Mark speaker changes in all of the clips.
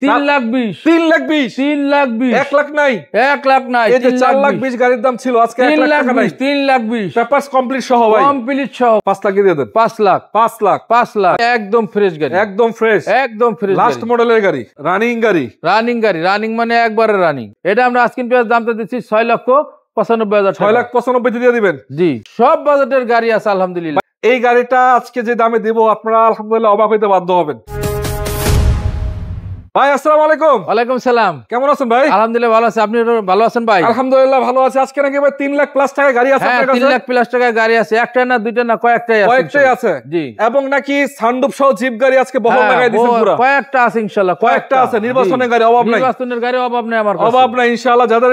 Speaker 1: 3,20,000
Speaker 2: 3,20,000
Speaker 1: 3,20,000
Speaker 2: 1 লাখ নাই
Speaker 1: 1 লাখ নাই
Speaker 2: এই যে 4,20,000 গাড়ির দাম ছিল আজকে 1 লাখ টাকা নাই
Speaker 1: 3,20,000
Speaker 2: পেপারস কমপ্লিট সহ ভাই
Speaker 1: কমপ্লিট সহ
Speaker 2: 5 লাখ দিয়ে দেন
Speaker 1: 5 লাখ
Speaker 2: 5 লাখ
Speaker 1: 5 লাখ একদম ফ্রেশ গাড়ি
Speaker 2: একদম ফ্রেশ লাস্ট মডেলের গাড়ি
Speaker 1: রানিং মানে একবারে রানিং এটা আমরা আজকিন পেঁয়াজ দামটা দিচ্ছি 6,95,000
Speaker 2: 6,95,000 দিয়ে দিবেন
Speaker 1: জি সব বাজেটের গাড়ি আছে আলহামদুলিল্লাহ
Speaker 2: এই গাড়িটা আজকে যে দামে দেব আপনারা আলহামদুলিল্লাহ অবাক হইতে বাধ্য হবেন ভাই আসসালামু আলাইকুম
Speaker 1: ওয়ালাইকুম সালাম
Speaker 2: কেমন আছেন ভাই
Speaker 1: আলহামদুলিল্লাহ ভালো আছি আপনি ভালো আছেন ভাই
Speaker 2: আলহামদুলিল্লাহ ভালো আছি আজকে নাকি ভাই 3 লাখ প্লাস টাকা গাড়ি আছে আপনার কাছে
Speaker 1: 3 লাখ প্লাস টাকা গাড়ি আছে একটা না দুইটা না কয়েকটাই
Speaker 2: আছে
Speaker 1: জি
Speaker 2: এবং নাকি সানরুফ সহ জিপ গাড়ি আজকে বহল লাগাই দিয়েছেন পুরো
Speaker 1: কয়েকটা আছে ইনশাআল্লাহ
Speaker 2: কয়েকটা আছে নির্বাচনের গাড়ি অভাব নাই
Speaker 1: নির্বাচনের গাড়ি অভাব নাই আমার কাছে
Speaker 2: অভাব নাই ইনশাআল্লাহ যাদের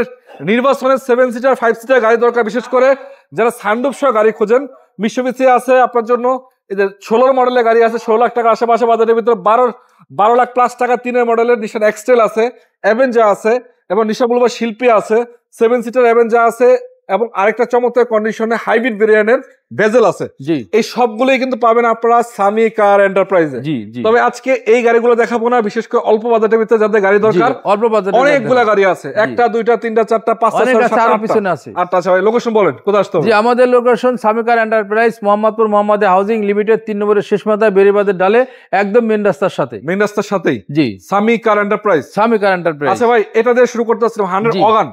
Speaker 2: নির্বাচনের 7 সিটার 5 সিটার গাড়ি দরকার বিশেষ করে যারা সানরুফ সহ গাড়ি খোঁজেন মিশুবিশি আছে আপনার জন্য এই যে 16 মডেলের গাড়ি আছে 16 লাখ টাকা আশেপাশে বাজারের ভিতরে 12 লাখ প্লাস টাকা 3 মডেলের নিশান এক্সটেল আছে অ্যাভেঞ্জার আছে এবং নিশা বলবো শিল্পী আছে 7 সিটার অ্যাভেঞ্জার আছে এবং আরেকটা চমৎকার কন্ডিশনে হাইব্রিড ভেরিয়েন্টের ভেজেল আছে
Speaker 1: জি এই
Speaker 2: সবগুলোই কিন্তু পাবেন আপনারা সামি কার এন্টারপ্রাইজে
Speaker 1: জি
Speaker 2: তবে আজকে এই গাড়িগুলো দেখাবো না বিশেষ করে অল্প বাজেটের ভিতরে যাদের গাড়ি দরকার
Speaker 1: অল্প বাজেটে
Speaker 2: অনেকগুলা গাড়ি আছে একটা দুইটা তিনটা চারটা পাঁচটা ছয়টা
Speaker 1: পিছনে আছে
Speaker 2: আটটা আছে ভাই লোকেশন বলেন কোথায় আসতে হবে
Speaker 1: জি আমাদের লোকেশন সামি কার এন্টারপ্রাইজ মোহাম্মদপুর মোহাম্মদে হাউজিং লিমিটেড 3 নম্বরের শেষ মাথায় বেরিবাদের ডালে একদম মেইন রাস্তার সাথেই জি সামি কার এন্টারপ্রাইজ আচ্ছা ভাই এটা দিয়ে শুরু করতে আসলাম 100 ওয়াগন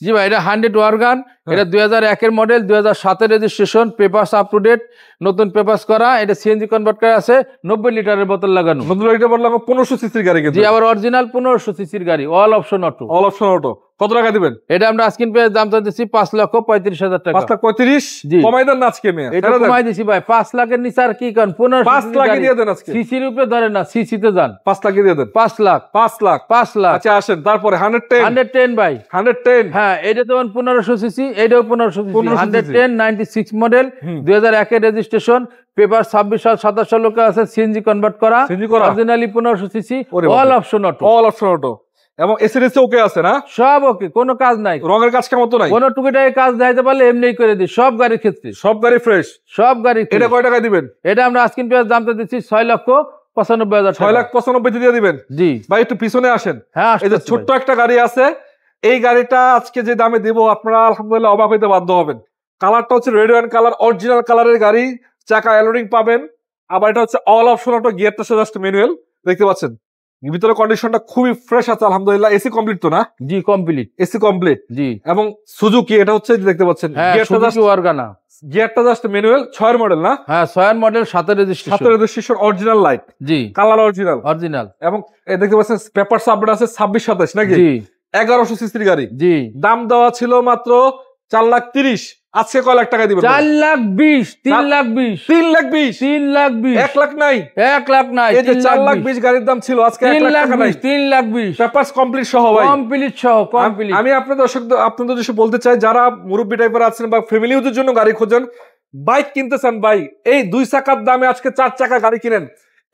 Speaker 1: জি ভাই এটা 100 ওয়াগন এটা 2001 এর মডেল 2007 এর registration papers up to date নতুন পেপারস করা এটা সিএনজি কনভার্ট করা আছে 90 লিটারের বোতল লাগানো
Speaker 2: 90 লিটার বোতল লাগানো 1500 সিসির গাড়ি কিন্তু
Speaker 1: জি আবার অরিজিনাল 1500 সিসির গাড়ি অল অপশন অটো
Speaker 2: কত টাকা দিবেন
Speaker 1: এটা আমরা আজকিন পেয়ে দামটা দিচ্ছি 5,35,000 টাকা
Speaker 2: 5,35,000 কমাই দেন না আজকে মেয়ে
Speaker 1: এটা কমাই দিছি ভাই 5 লাখের নিচে আর কি কোন
Speaker 2: 5 লাখ দিয়ে দেন আজকে
Speaker 1: সিসির উপরে ধরে না সিসি তে যান
Speaker 2: 5 লাখ দিয়ে দেন
Speaker 1: 5 লাখ
Speaker 2: আচ্ছা আসেন তারপরে
Speaker 1: 110 ভাই
Speaker 2: 110
Speaker 1: হ্যাঁ এটা তো 1500 সিসি এটাও 1500 সিসি 110 96 মডেল 2001 এর রেজিস্ট্রেশন পেপার 26 সাল 27 সাল লোকে আছে সিএনজি কনভার্ট করা originally 1500 CC all option auto
Speaker 2: এবং এসএনএস ওকে আছে না
Speaker 1: সব ওকে কোনো কাজ নাই
Speaker 2: রঙের কাজ কেমন তো নাই
Speaker 1: কোনো টুকিটাই কাজ দেখাইতে পারলে এমনিই করে দিই সব গাড়ির ক্ষেত্রে
Speaker 2: সব গাড়ি ফ্রেশ এটা কয় টাকা দিবেন
Speaker 1: এটা আমরা আজকিন পেঁয়াজ দামটা দিচ্ছি 6,95,000
Speaker 2: 6,95,000 দিয়ে দিবেন
Speaker 1: জি
Speaker 2: ভাই একটু পিছনে আসেন
Speaker 1: হ্যাঁ
Speaker 2: এই যে ছোট্ট একটা গাড়ি আছে এই গাড়িটা আজকে যে দামে দেব আপনারা আলহামদুলিল্লাহ অবাক হইতে বাধ্য হবেন কালারটা হচ্ছে রেড ওয়াইন কালার অরিজিনাল কালারের গাড়ি চাকা অ্যালোরিং পাবেন আবার এটা হচ্ছে অল অপশন অটো গিয়ারটা জাস্ট ম্যানুয়াল দেখতে পাচ্ছেন ভিতরে কন্ডিশনটা খুবই ফ্রেশ আছে আলহামদুলিল্লাহ এসি কমপ্লিট তো না
Speaker 1: জি কমপ্লিট
Speaker 2: এসি কমপ্লিট
Speaker 1: জি
Speaker 2: এবং সুজুকি এটা হচ্ছে দেখতে পাচ্ছেন গিয়ারটা জাস্ট ম্যানুয়াল 6 এর মডেল না
Speaker 1: হ্যাঁ 6 এর মডেল 7 এর
Speaker 2: রেজিস্ট্রেশন অরিজিনাল লাইট
Speaker 1: জি
Speaker 2: কালার অরিজিনাল এবং দেখতে পাচ্ছেন পেপারস আপডেট আছে 26 27 নাকি জি 1100 সিসির গাড়ি জি দাম দেওয়া ছিল মাত্র 4,30,000 আজকে কয় লাখ টাকা দিবেন
Speaker 1: 4,20,000 3,20,000
Speaker 2: 1 লাখ নাই
Speaker 1: 1 লাখ নাই
Speaker 2: এই যে 4,20,000 গাড়ির দাম ছিল আজকে 1 লাখ টাকা নাই
Speaker 1: 3,20,000
Speaker 2: পেপারস কমপ্লিট সহ ভাই আমি আপনাদের দর্শক বলতে চাই যারা মুরব্বি টাইপের আছেন বা ফ্যামিলি ইউজের জন্য গাড়ি খোঁজেন বাইক কিনতেছেন ভাই এই 2 চাকার দামে আজকে 4 চাকা গাড়ি কিনেন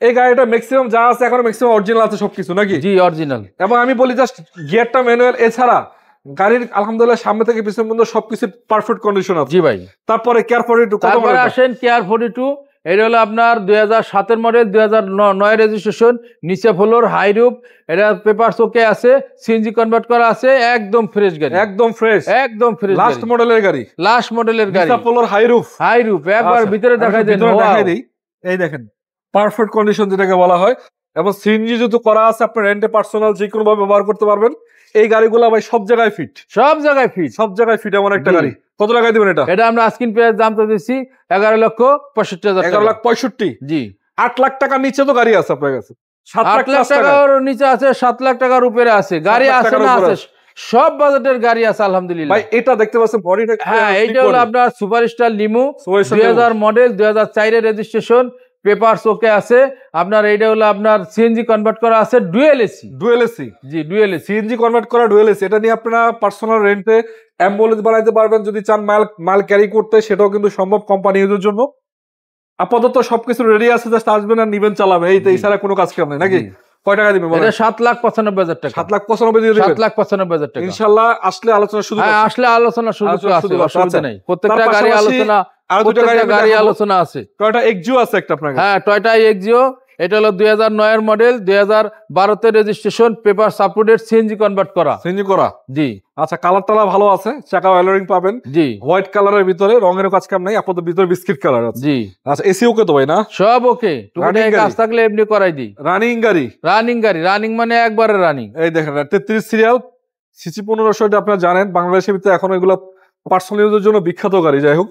Speaker 2: এই গাড়িটা ম্যাক্সিমাম যা আছে এখন ম্যাক্সিমাম অরিজিনাল আছে সবকিছু নাকি
Speaker 1: জি অরিজিনাল
Speaker 2: এবং আমি বলি জাস্ট গিয়ারটা ম্যানুয়াল এছাড়া গাড়ির আলহামদুলিল্লাহ সামনে থেকে পিছন পর্যন্ত সবকিছু পারফেক্ট কন্ডিশন আছে
Speaker 1: জি ভাই
Speaker 2: তারপরে কেয়ার 42
Speaker 1: তারপরে আসেন কেয়ার 42 এটা হলো আপনার 2007 এর মডেল 2009 রেজিস্ট্রেশন নিচে ফ্লোর হাই রুফ এটা পেপারস ওকে আছে সিএনজি কনভার্ট করা আছে একদম ফ্রেশ গাড়ি একদম ফ্রেশ লাস্ট মডেলের গাড়ি নিচে ফ্লোর হাই রুফ একবার ভিতরে দেখাই দেন এই দেখেন পারফেক্ট কন্ডিশন যেটাকে বলা হয় এবং সিএনজি যেহেতু করা আছে আপনি রেন্টে পার্সোনাল যে কোনো ভাবে ব্যবহার করতে পারবেন এই গাড়িগুলো ভাই সব জায়গায় ফিট এমন একটা গাড়ি কত টাকায় দিবেন এটা আমরা আজকিন পেঁয়াজ দাম তো দিচ্ছি 11,65,000 11,65,000 জি 8 লাখ টাকার নিচে তো গাড়ি আছে আপনার কাছে 7 লাখ টাকার নিচে আছে 7 লাখ টাকার উপরে আছে গাড়ি আছে না আছে সব বাজেটের গাড়ি আছে আলহামদুলিল্লাহ ভাই এটা দেখতে পাচ্ছেন বডিটা হ্যাঁ এইটা হলো আপনার সুপারস্টার লিমু 2000 মডেল 2004 এর রেজিস্ট্রেশন পেপারস ওকে আছে আপনার এইটা হলো আপনার সিএনজি কনভার্ট করা আছে ডুয়েল এসি জি ডুয়েল এসি সিএনজি কনভার্ট করা ডুয়েল এসি এটা নিয়ে আপনারা পার্সোনাল রেন্টে অ্যাম্বুলেন্স বানাইতে পারবেন যদি চান মাল ক্যারি করতে সেটাও কিন্তু সম্ভব কোম্পানি ইউজের জন্য আপাতত সবকিছু রেডি আছে জাস্ট আসবেন আর নিবেন চালাবেন এই ছাড়া কোনো কাজ কাম নাই নাকি কয় টাকা দিবেন এটা 7,95,000 টাকা 7,95,000 দিয়ে দিবেন 7,95,000 টাকা ইনশাআল্লাহ আসলে আলোচনা সুযোগ আছে আসলে আলোচনা সুযোগ আছে অসুবিধা নাই প্রত্যেকটা গাড়ি আলোচনা আর দুটো গাড়ি আলোচনা আছে টয়োটা এক্সিও আছে একটা আপনার হ্যাঁ টয়োটা এক্সিও এটা হলো 2009 এর মডেল, 2012 তে registration, paper supported, CNG convert করা।
Speaker 2: সিএনজি করা,
Speaker 1: জি।
Speaker 2: আচ্ছা, কালার টালা ভালো আছে, চাকা ওয়েলারিং পাবেন,
Speaker 1: জি।
Speaker 2: হোয়াইট কালারের ভিতরে, রঙের কাজ কাম নাই, আপাতত ভিতরে বিস্কিট কালার আছে।
Speaker 1: জি।
Speaker 2: আচ্ছা, এসি ওকে তো ভাই না?
Speaker 1: সব ওকে, টুকটাক কাজ থাকলে এমনি করাই দিই।
Speaker 2: রানিং গাড়ি?
Speaker 1: রানিং গাড়ি, রানিং মানে একবারে রানিং।
Speaker 2: এই দেখেন 33 সিরিয়াল, সিসি 1500, এটা আপনারা জানেন বাংলাদেশের ভিতরে এখন এগুলো পার্সোনাল ইউজের জন্য বিখ্যাত গাড়ি। যাই হোক,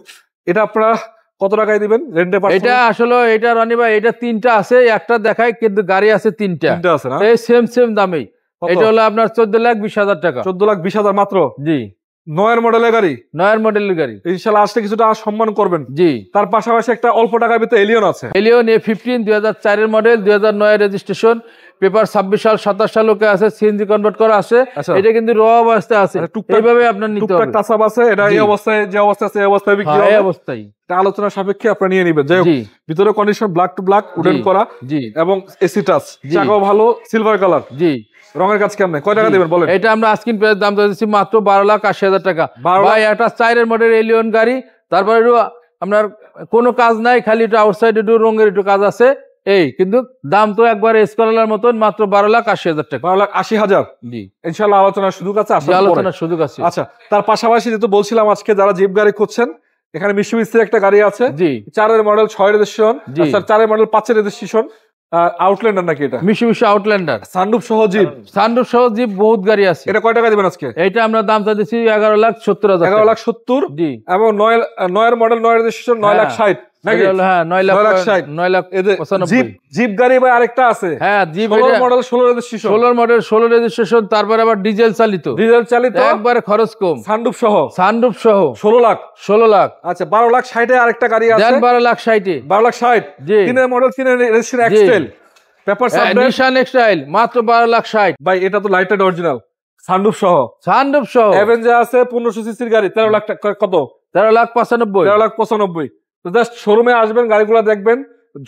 Speaker 2: এটা আপনারা কত টাকায় দিবেন রেন্টে?
Speaker 1: এটা আসলে এটা রনি ভাই, এটা 3টা আছে, একটা দেখায় কিন্তু গাড়ি আছে 3টা
Speaker 2: আছে না?
Speaker 1: এই সেম দামেই। এটা হলো আপনার 14,20,000 টাকা।
Speaker 2: 14,20,000 মাত্র?
Speaker 1: জি।
Speaker 2: 9 এর মডেলের গাড়ি?
Speaker 1: 9 এর মডেলের গাড়ি।
Speaker 2: ইনশাআল্লাহ আসলে কিছুটা সম্মান করবেন।
Speaker 1: জি।
Speaker 2: তার পাশাপাশি একটা অল্প টাকার ভিতরে এলিয়ন আছে।
Speaker 1: এলিয়ন A15 2004 এর মডেল, 2009 এর রেজিস্ট্রেশন, পেপার 26 সাল 27 সাল ওকে আছে, সিএনজি কনভার্ট করা আছে। এটা কিন্তু র অবস্থায় আছে, এইভাবে আপনার নিতে হবে।
Speaker 2: টুকটাক টাচআপ আছে, এটা এই অবস্থায় যে অবস্থা আছে এই অবস্থায় বিক্রি হবে।
Speaker 1: এই অবস্থায়
Speaker 2: এটা আলোচনা সাপেক্ষে আপনারা নিয়ে নেবেন। যাই হোক, ভিতরে condition black to black wooden করা। জি। এবং এসি টাচ, চাকাও ভালো, সিলভার কালার। জি। রঙের কাজ কেমন? কয় টাকা দিবেন বলেন?
Speaker 1: এটা আমরা আস্কিং প্রাইস দাম দিচ্ছি মাত্র 12,80,000 টাকা। ভাই এটা 4 এর মডেল এলিয়ন গাড়ি, তারপরে আপনার কোনো কাজ নাই, খালি একটু আউটসাইড একটু রঙের একটু কাজ আছে, এই কিন্তু দাম তো একবার স্কলার মতন, মাত্র 12,80,000 টাকা।
Speaker 2: 12,80,000। জি। ইনশাআল্লাহ আলোচনার সুযোগ আছে,
Speaker 1: আলোচনার সুযোগ আছে।
Speaker 2: আচ্ছা, তার পাশাপাশি যেহেতু বলছিলাম আজকে যারা জিপ গাড়ি খুঁজছেন, এখানে মিৎসুবিশির একটা গাড়ি আছে। জি। 4 এর মডেল 6 রেজিস্ট্রেশন, 4 এর মডেল 5 এর রেজিস্ট্রেশন, আউটল্যান্ডার নাকি এটা? মিৎসুবিশি আউটল্যান্ডার, সানরুফ সহ জিপ। সানরুফ সহ জিপ বহুত গাড়ি আছে। এটা কয় টাকা দিবেন আজকে? এটা আমরা দাম চাইছি 11,70,000। 11,70,000। জি। এবং 9 এর মডেল 9 রেজিস্ট্রেশন 9,60,000 নাকি? হ্যাঁ, 9,60,000। জিপ গাড়ি ভাই আরেকটা আছে। হ্যাঁ, jeep model 16 registration. 16 model 16 registration, তারপরে আবার ডিজেল চালিত। একবারে খরচ কম, সানরুফ সহ। 16 লাখ। 16 লাখ। আচ্ছা, 12,60,000 আরেকটা গাড়ি আছে। 12,60,000। 12,60,000। জি। 3 এর মডেল 3 এর রেজিস্ট্রেশন এক্সটেল। পেপার সাবডেট, নিশান এক্সটাইল, মাত্র 12,60,000। ভাই এটা তো লাইটেড অরিজিনাল, সানরুফ সহ। সানরুফ সহ অ্যাভেঞ্জার আছে 1500 সিসির গাড়ি, 13 লাখ টাকা। কত? 13,95,000। 13,95,000। তো জাস্ট শোরুমে আসবেন, গাড়িগুলো দেখবেন,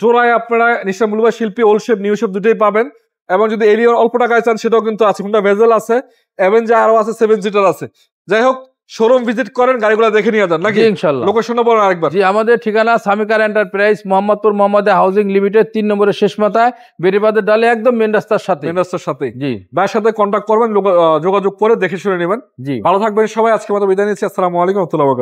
Speaker 2: জোড়ায় আপনারা নিশ্চয় মূল্যবান শিল্পী, ওল্ড শেপ নিউ শেপ দুটোই পাবেন। এবং যদি এলিয়ন অল্প টাকায় চান সেটাও কিন্তু আছে, কোনটা ভেজেল আছে, অ্যাভেঞ্জার আরো আছে 7 সিটার আছে। যাই হোক, শোরুম ভিজিট করেন, গাড়িগুলো দেখে নিয়ে যান নাকি? ইনশাআল্লাহ। লোকেশনটা বলেন আরেকবার। জি, আমাদের ঠিকানা Samikar enterprise, Mohammadpur Mohammad housing limited, 3 নম্বরের শেষ মাথায়, বেরিবাদের ডালে, একদম মেন রাস্তার সাথে। মেন রাস্তার সাথে। জি। ভাইয়ের সাথে কন্ট্যাক্ট করবেন, যোগাযোগ করে দেখে শুনে নেবেন। জি। ভালো থাকবেন সবাই। আজকে মতো বিদায় নিচ্ছি। আসসালামু আলাইকুম ওয়া রাহমাতুল্লাহি ওয়া বারাকাতুহু।